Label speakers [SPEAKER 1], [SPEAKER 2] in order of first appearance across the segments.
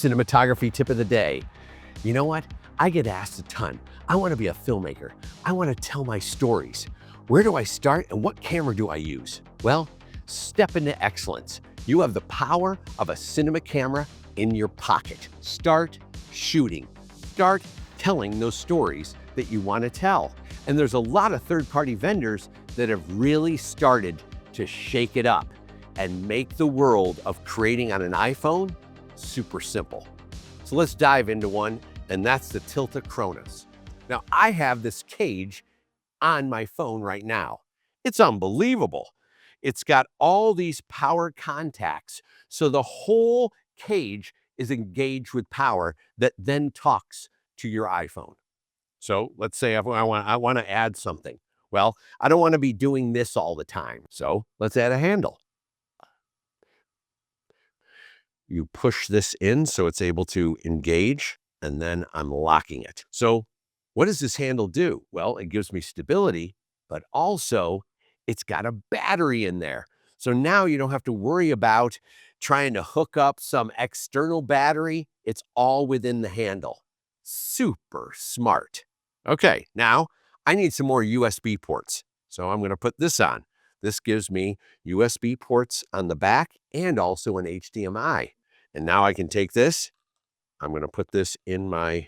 [SPEAKER 1] cinematography tip of the day. You know what? I get asked a ton. I want to be a filmmaker. I want to tell my stories. Where do I start and what camera do I use? Well, step into excellence. You have the power of a cinema camera in your pocket. Start shooting. Start telling those stories that you want to tell. And there's a lot of third-party vendors that have really started to shake it up and make the world of creating on an iPhone super simple. So let's dive into one, and that's the Tilta Khronos. Now, I have this cage on my phone right now. It's unbelievable. It's got all these power contacts, so the whole cage is engaged with power that then talks to your iPhone. So let's say I want to add something. Well, I don't want to be doing this all the time, so let's add a handle. You push this in so it's able to engage, and then I'm locking it. So what does this handle do? Well, it gives me stability, but also it's got a battery in there. So now you don't have to worry about trying to hook up some external battery. It's all within the handle. Super smart. Okay, now I need some more USB ports. So I'm going to put this on. This gives me USB ports on the back and also an HDMI. And now I can take this, I'm going to put this in I'm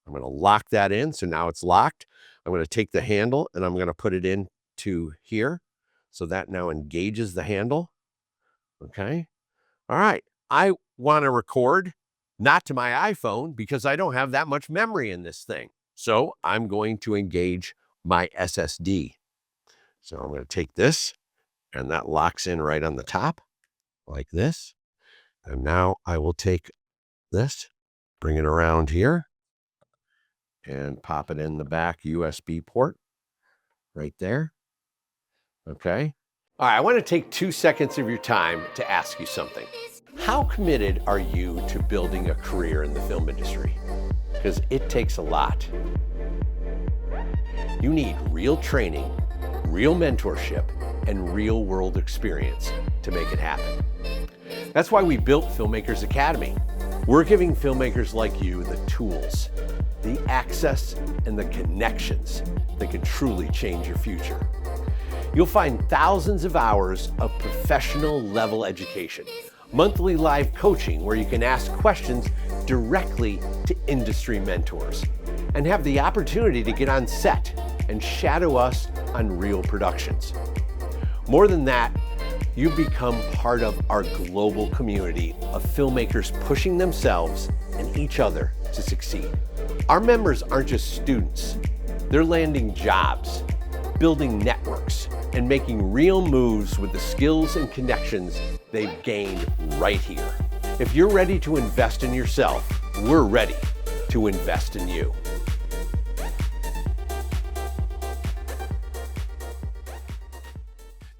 [SPEAKER 1] going to lock that in. So now it's locked. I'm going to take the handle and I'm going to put it into here. So that now engages the handle. Okay. All right. I want to record, not to my iPhone because I don't have that much memory in this thing. So I'm going to engage my SSD. So I'm going to take this and that locks in right on the top like this. And now I will take this, bring it around here and pop it in the back USB port right there. Okay. All right, I want to take 2 seconds of your time to ask you something. How committed are you to building a career in the film industry? Because it takes a lot. You need real training, real mentorship, and real world experience to make it happen. That's why we built Filmmakers Academy. We're giving filmmakers like you the tools, the access, and the connections that can truly change your future. You'll find thousands of hours of professional level education, monthly live coaching where you can ask questions directly to industry mentors, and have the opportunity to get on set and shadow us on real productions. More than that, you become part of our global community of filmmakers pushing themselves and each other to succeed. Our members aren't just students. They're landing jobs, building networks, and making real moves with the skills and connections they've gained right here. If you're ready to invest in yourself, we're ready to invest in you.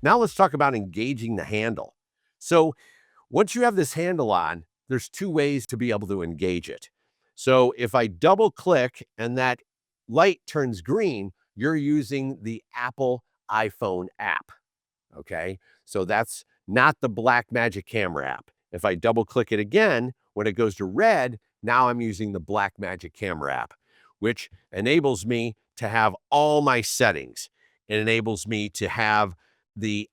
[SPEAKER 1] Now let's talk about engaging the handle. So once you have this handle on, there's 2 ways to be able to engage it. So if I double click and that light turns green, you're using the Apple iPhone app. Okay, so that's not the Blackmagic Camera app. If I double click it again, when it goes to red, now I'm using the Blackmagic Camera app, which enables me to have all my settings. It enables me to have the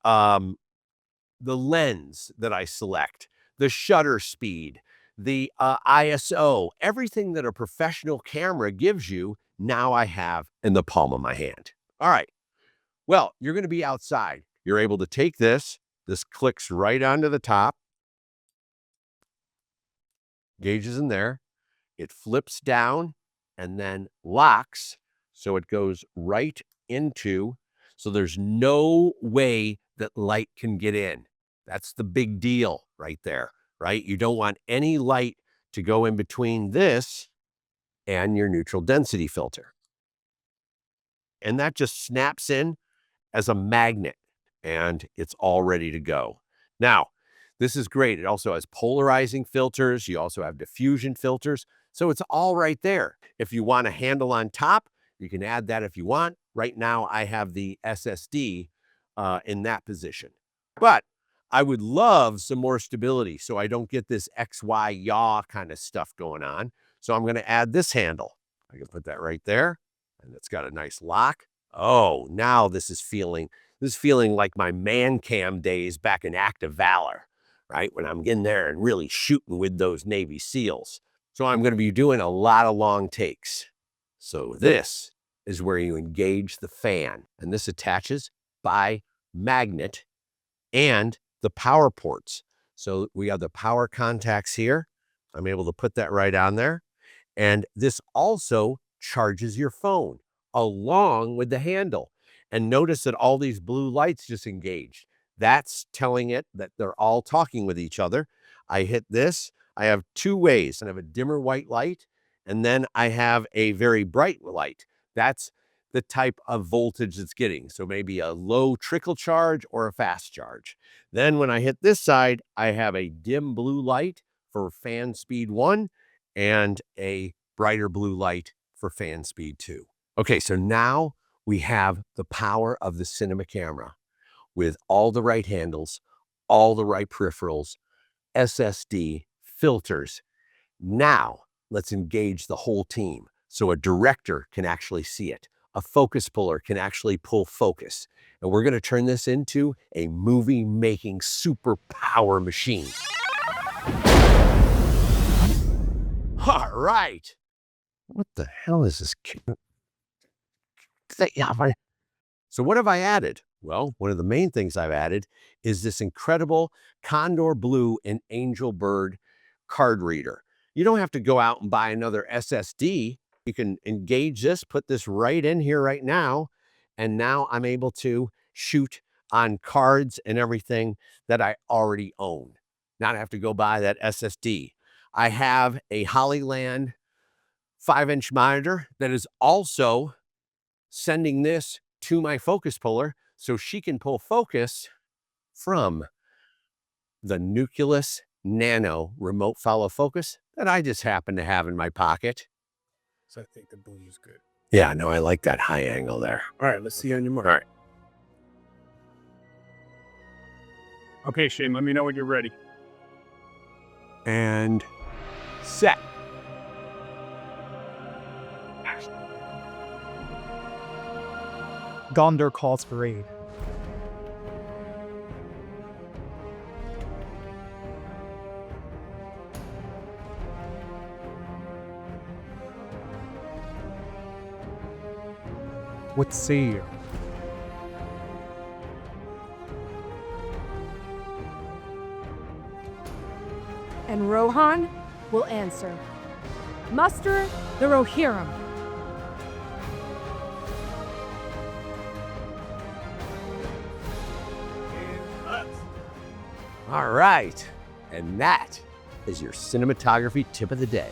[SPEAKER 1] lens that I select, the shutter speed, the ISO, everything that a professional camera gives you, now I have in the palm of my hand. All right. Well, you're going to be outside. You're able to take this. This clicks right onto the top. Gauges in there. It flips down and then locks. So it goes right into, so there's no way that light can get in. That's the big deal right there, right? You don't want any light to go in between this and your neutral density filter. And that just snaps in as a magnet and it's all ready to go. Now, this is great. It also has polarizing filters. You also have diffusion filters. So it's all right there. If you want a handle on top, you can add that if you want. Right now, I have the SSD in that position. But I would love some more stability so I don't get this XY yaw kind of stuff going on. So I'm going to add this handle. I can put that right there, and it's got a nice lock. Oh, now this is feeling like my man cam days back in Active Valor, right? When I'm in there and really shooting with those Navy SEALs. So I'm going to be doing a lot of long takes. So this is where you engage the fan, and this attaches by magnet and the power ports. So we have the power contacts here. I'm able to put that right on there. And this also charges your phone along with the handle. And notice that all these blue lights just engaged. That's telling it that they're all talking with each other. I hit this. I have two ways. I have a dimmer white light, and then I have a very bright light. That's the type of voltage it's getting. So maybe a low trickle charge or a fast charge. Then when I hit this side, I have a dim blue light for fan speed 1 and a brighter blue light for fan speed 2. Okay, so now we have the power of the cinema camera with all the right handles, all the right peripherals, SSD, filters. Now let's engage the whole team so a director can actually see it. A focus puller can actually pull focus. And we're going to turn this into a movie-making superpower machine. All right. What the hell is this? So what have I added? Well, one of the main things I've added is this incredible Condor Blue and Angel Bird card reader. You don't have to go out and buy another SSD. You can engage this, put this right in here right now, and now I'm able to shoot on cards and everything that I already own. Not have to go buy that SSD. I have a Hollyland 5-inch monitor that is also sending this to my focus puller so she can pull focus from the Nucleus Nano remote follow focus that I just happen to have in my pocket.
[SPEAKER 2] So I think the blue is good.
[SPEAKER 1] Yeah, no, I like that high angle there.
[SPEAKER 2] All right, let's see you on your mark.
[SPEAKER 1] All right.
[SPEAKER 2] Okay, Shane, let me know when you're ready.
[SPEAKER 1] And set.
[SPEAKER 3] Gondor calls for aid. What say you?
[SPEAKER 4] And Rohan will answer. Muster the Rohirrim.
[SPEAKER 1] All right. And that is your cinematography tip of the day.